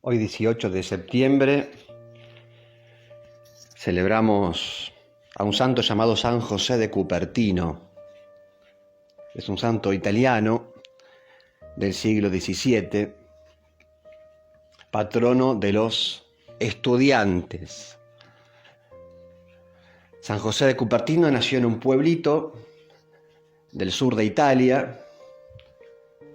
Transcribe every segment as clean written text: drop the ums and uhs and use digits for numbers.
Hoy 18 de septiembre celebramos a un santo llamado San José de Cupertino. Es un santo italiano del siglo XVII, patrono de los estudiantes. San José de Cupertino nació en un pueblito del sur de Italia,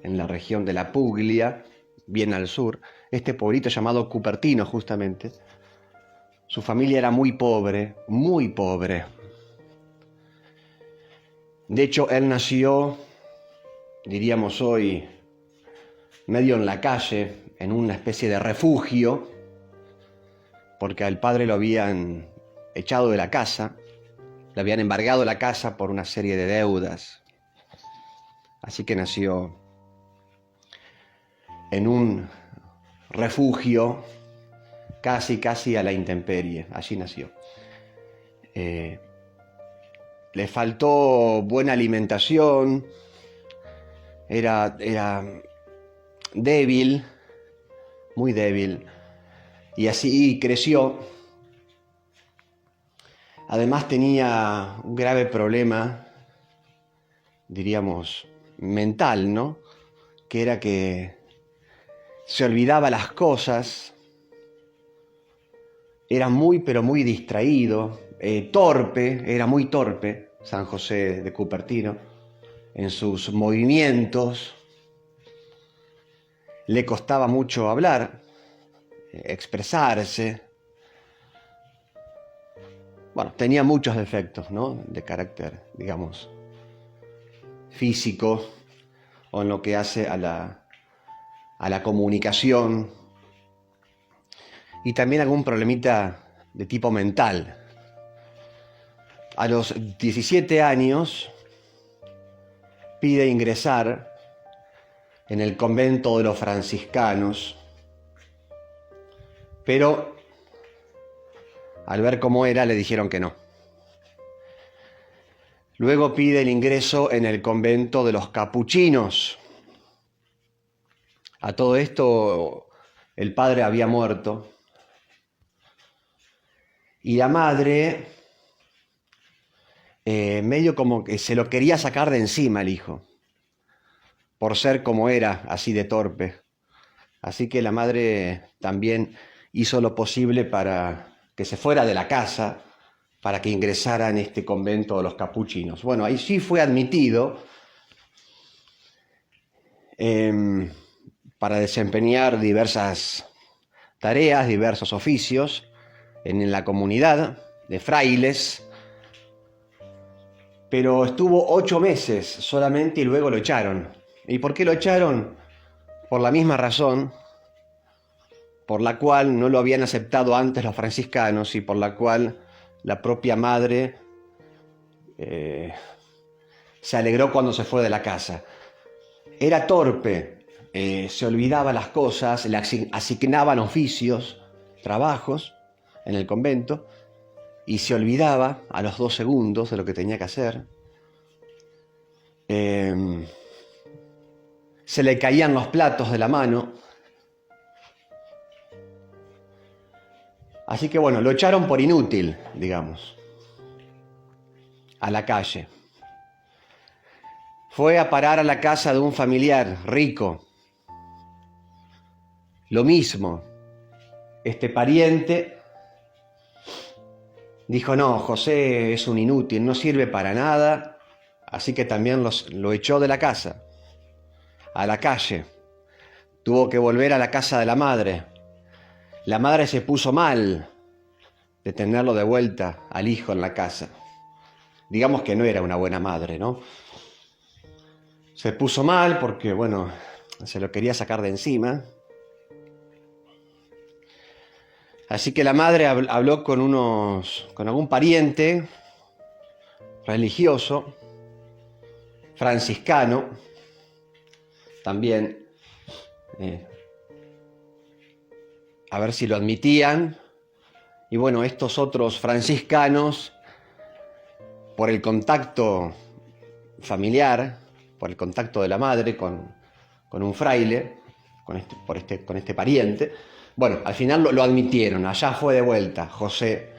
en la región de la Puglia, bien al sur. Este pueblito llamado Cupertino, justamente. Su familia era muy pobre, muy pobre. De hecho, él nació, diríamos hoy, medio en la calle, en una especie de refugio, porque al padre lo habían echado de la casa, le habían embargado la casa por una serie de deudas. Así que nació en un refugio casi a la intemperie. Allí nació. Le faltó buena alimentación, era débil, muy débil, y así creció. Además tenía un grave problema, diríamos, mental, ¿no? Que era que se olvidaba las cosas, era pero muy distraído, torpe, era muy torpe, San José de Cupertino, en sus movimientos. Le costaba mucho hablar, expresarse. Bueno, tenía muchos defectos, ¿no? De carácter, digamos, físico, o en lo que hace a la comunicación, y también algún problemita de tipo mental. A los 17 años pide ingresar en el convento de los franciscanos, pero al ver cómo era le dijeron que no. Luego pide el ingreso en el convento de los capuchinos. A todo esto el padre había muerto y la madre medio como que se lo quería sacar de encima el hijo, por ser como era, así de torpe. Así que la madre también hizo lo posible para que se fuera de la casa, para que ingresara en este convento de los capuchinos. Bueno, ahí sí fue admitido para desempeñar diversas tareas, diversos oficios en la comunidad de frailes, pero estuvo 8 meses solamente y luego lo echaron. ¿Y por qué lo echaron? Por la misma razón por la cual no lo habían aceptado antes los franciscanos y por la cual la propia madre se alegró cuando se fue de la casa. Era torpe, se olvidaba las cosas, le asignaban oficios, trabajos en el convento y se olvidaba a los 2 segundos de lo que tenía que hacer. Se le caían los platos de la mano. Así que bueno, lo echaron por inútil, digamos, a la calle. Fue a parar a la casa de un familiar rico. Lo mismo, este pariente dijo, no, José es un inútil, no sirve para nada, así que también lo echó de la casa, a la calle. Tuvo que volver a la casa de la madre. La madre se puso mal de tenerlo de vuelta al hijo en la casa. Digamos que no era una buena madre, ¿no? Se puso mal porque, bueno, se lo quería sacar de encima. Así que la madre habló con algún pariente religioso, franciscano, también, a ver si lo admitían. Y bueno, estos otros franciscanos, por el contacto familiar, por el contacto de la madre con un fraile, con este pariente. Bueno, al final lo admitieron, allá fue de vuelta José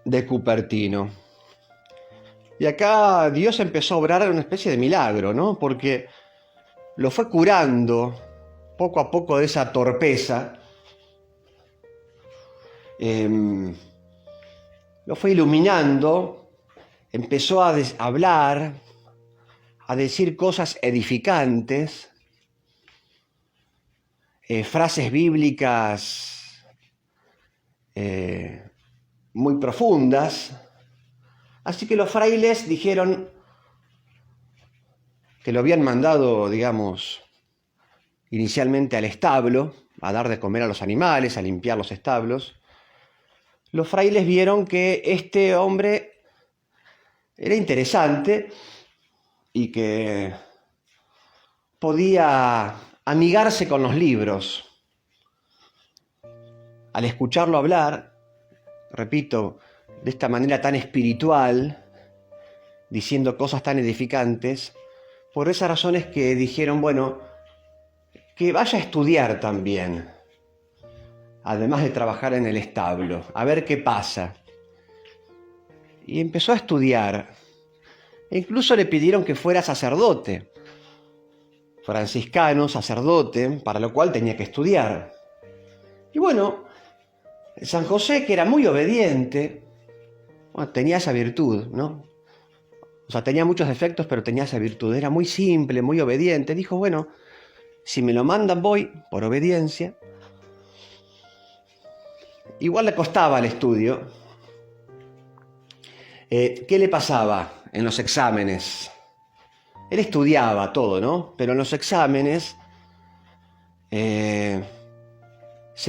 de Cupertino. Y acá Dios empezó a obrar una especie de milagro, ¿no? Porque lo fue curando poco a poco de esa torpeza. Lo fue iluminando, empezó a hablar, a decir cosas edificantes, frases bíblicas muy profundas. Así que los frailes dijeron que lo habían mandado, digamos, inicialmente al establo, a dar de comer a los animales, a limpiar los establos. Los frailes vieron que este hombre era interesante y que podía amigarse con los libros. Al escucharlo hablar, repito, de esta manera tan espiritual, diciendo cosas tan edificantes, por esas razones que dijeron, bueno, que vaya a estudiar también, además de trabajar en el establo, a ver qué pasa. Y empezó a estudiar. E incluso le pidieron que fuera sacerdote, franciscano, sacerdote, para lo cual tenía que estudiar. Y bueno, San José, que era muy obediente, bueno, tenía esa virtud, ¿no? O sea, tenía muchos defectos, pero tenía esa virtud. Era muy simple, muy obediente. Dijo, bueno, si me lo mandan voy, por obediencia. Igual le costaba el estudio. ¿Qué le pasaba en los exámenes? Él estudiaba todo, ¿no? Pero en los exámenes se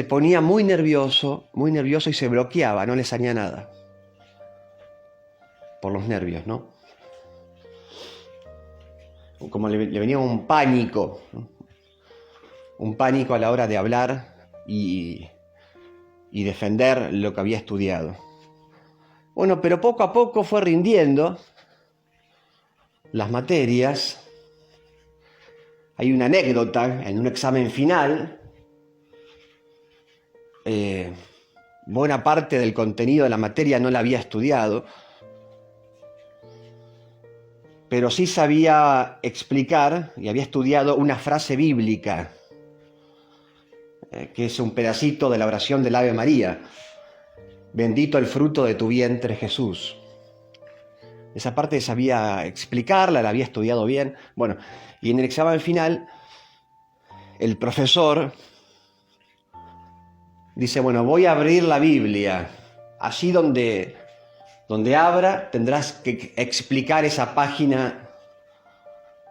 ponía muy nervioso y se bloqueaba, no le salía nada. Por los nervios, ¿no? Como le venía un pánico, ¿no? Un pánico a la hora de hablar y defender lo que había estudiado. Bueno, pero poco a poco fue rindiendo las materias. Hay una anécdota en un examen final. Buena parte del contenido de la materia no la había estudiado, pero sí sabía explicar y había estudiado una frase bíblica, que es un pedacito de la oración del Ave María. Bendito el fruto de tu vientre, Jesús. Esa parte sabía explicarla, la había estudiado bien. Bueno, y en el examen final, el profesor dice, bueno, voy a abrir la Biblia. Allí donde abra, tendrás que explicar esa página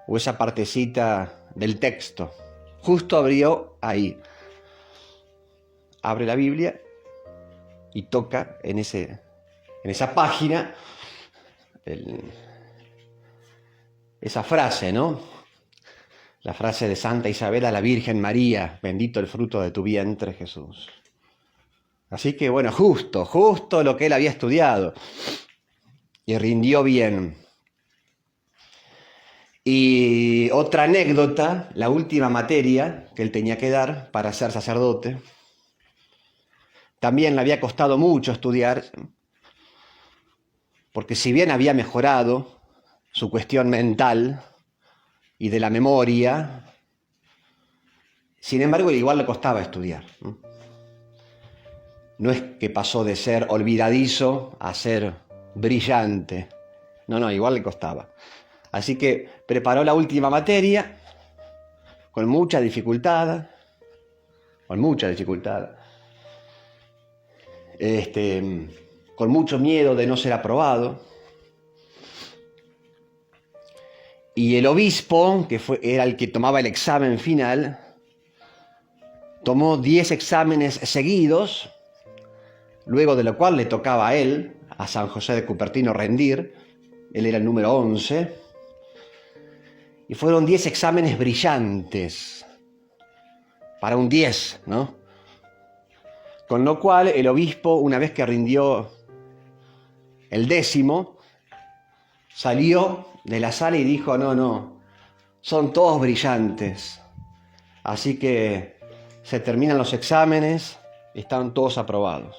o esa partecita del texto. Justo abrió ahí. Abre la Biblia y toca en esa página esa frase, ¿no? La frase de Santa Isabel a la Virgen María, bendito el fruto de tu vientre, Jesús. Así que bueno, justo lo que él había estudiado. Y rindió bien. Y otra anécdota, la última materia que él tenía que dar para ser sacerdote, también le había costado mucho estudiar, porque si bien había mejorado su cuestión mental y de la memoria, sin embargo igual le costaba estudiar. No es que pasó de ser olvidadizo a ser brillante. No, igual le costaba. Así que preparó la última materia con mucha dificultad. Con mucho miedo de no ser aprobado. Y el obispo, que era el que tomaba el examen final, tomó 10 exámenes seguidos, luego de lo cual le tocaba a él, a San José de Cupertino, rendir. Él era el número 11. Y fueron 10 exámenes brillantes, para un 10, ¿no? Con lo cual el obispo, una vez que rindió el 10º, salió de la sala y dijo, no, son todos brillantes. Así que se terminan los exámenes, estaban todos aprobados.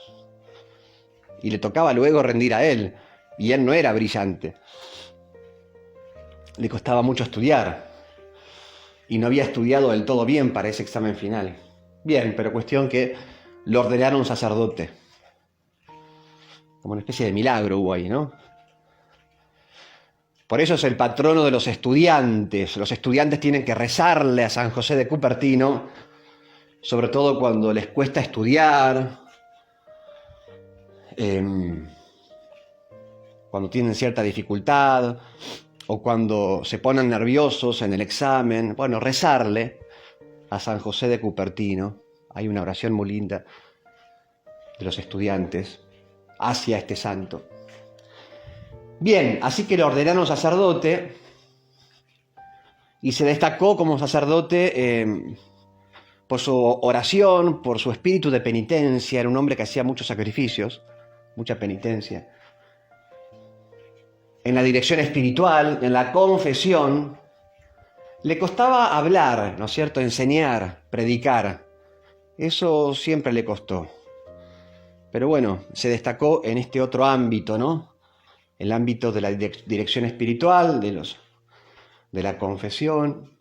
Y le tocaba luego rendir a él, y él no era brillante. Le costaba mucho estudiar, y no había estudiado del todo bien para ese examen final. Bien, pero cuestión que lo ordenaron sacerdote. Como una especie de milagro hubo ahí, ¿no? Por eso es el patrono de los estudiantes. Los estudiantes tienen que rezarle a San José de Cupertino, sobre todo cuando les cuesta estudiar, cuando tienen cierta dificultad o cuando se ponen nerviosos en el examen. Bueno, rezarle a San José de Cupertino. Hay una oración muy linda de los estudiantes hacia este santo. Bien, así que lo ordenaron sacerdote y se destacó como sacerdote por su oración, por su espíritu de penitencia. Era un hombre que hacía muchos sacrificios, mucha penitencia. En la dirección espiritual, en la confesión, le costaba hablar, ¿no es cierto?, enseñar, predicar. Eso siempre le costó. Pero bueno, se destacó en este otro ámbito, ¿no? El ámbito de la dirección espiritual, de la confesión,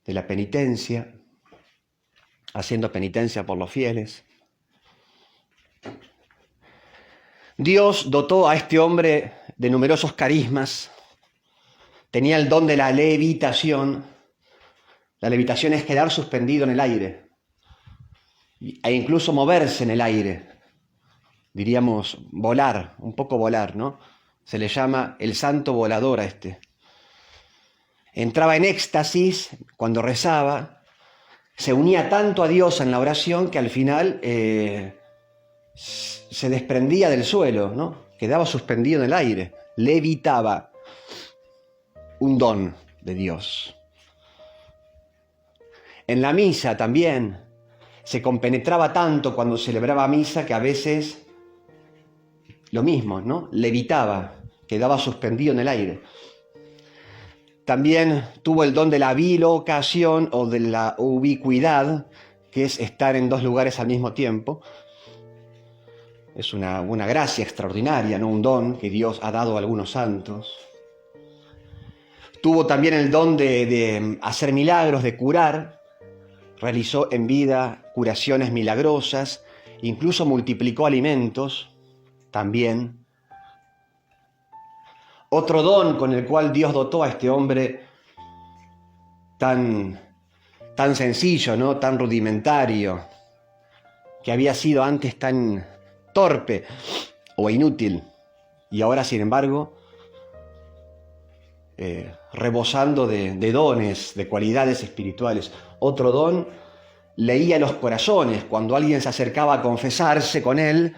de la penitencia, haciendo penitencia por los fieles. Dios dotó a este hombre de numerosos carismas. Tenía el don de la levitación. La levitación es quedar suspendido en el aire e incluso moverse en el aire. Diríamos volar, un poco volar, ¿no? Se le llama el santo volador a este. Entraba en éxtasis cuando rezaba, se unía tanto a Dios en la oración que al final se desprendía del suelo, ¿no? Quedaba suspendido en el aire, levitaba. Un don de Dios. En la misa también se compenetraba tanto cuando celebraba misa que a veces lo mismo, ¿no? Levitaba, quedaba suspendido en el aire. También tuvo el don de la bilocación o de la ubicuidad, que es estar en dos lugares al mismo tiempo. Es una gracia extraordinaria, ¿no? Un don que Dios ha dado a algunos santos. Tuvo también el don de hacer milagros, de curar. Realizó en vida curaciones milagrosas, incluso multiplicó alimentos. También. Otro don con el cual Dios dotó a este hombre tan sencillo, ¿no? Tan rudimentario, que había sido antes tan torpe o inútil, y ahora, sin embargo, rebosando de dones, de cualidades espirituales. Otro don, leía los corazones. Cuando alguien se acercaba a confesarse con él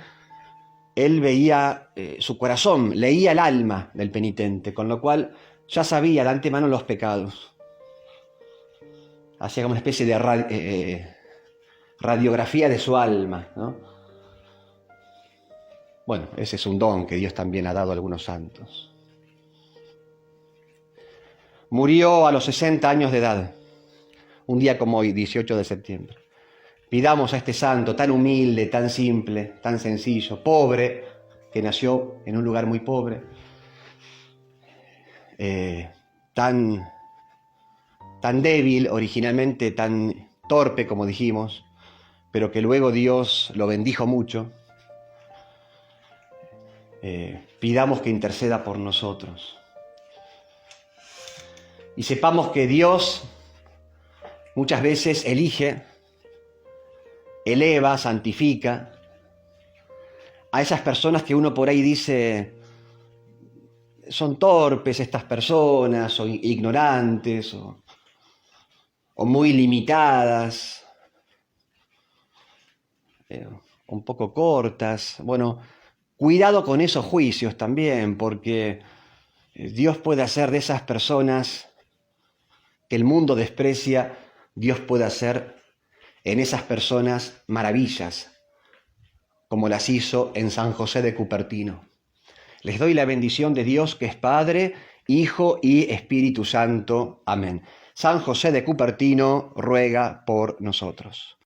veía su corazón, leía el alma del penitente, con lo cual ya sabía de antemano los pecados. Hacía como una especie de radiografía de su alma, ¿no? Bueno, ese es un don que Dios también ha dado a algunos santos. Murió a los 60 años de edad, un día como hoy, 18 de septiembre. Pidamos a este santo tan humilde, tan simple, tan sencillo, pobre, que nació en un lugar muy pobre, tan débil, originalmente tan torpe, como dijimos, pero que luego Dios lo bendijo mucho. Pidamos que interceda por nosotros. Y sepamos que Dios muchas veces elige, eleva, santifica a esas personas que uno por ahí dice son torpes estas personas, o ignorantes, o muy limitadas, un poco cortas. Bueno, cuidado con esos juicios también, porque Dios puede hacer de esas personas que el mundo desprecia, Dios puede hacer en esas personas maravillas, como las hizo en San José de Cupertino. Les doy la bendición de Dios, que es Padre, Hijo y Espíritu Santo. Amén. San José de Cupertino ruega por nosotros.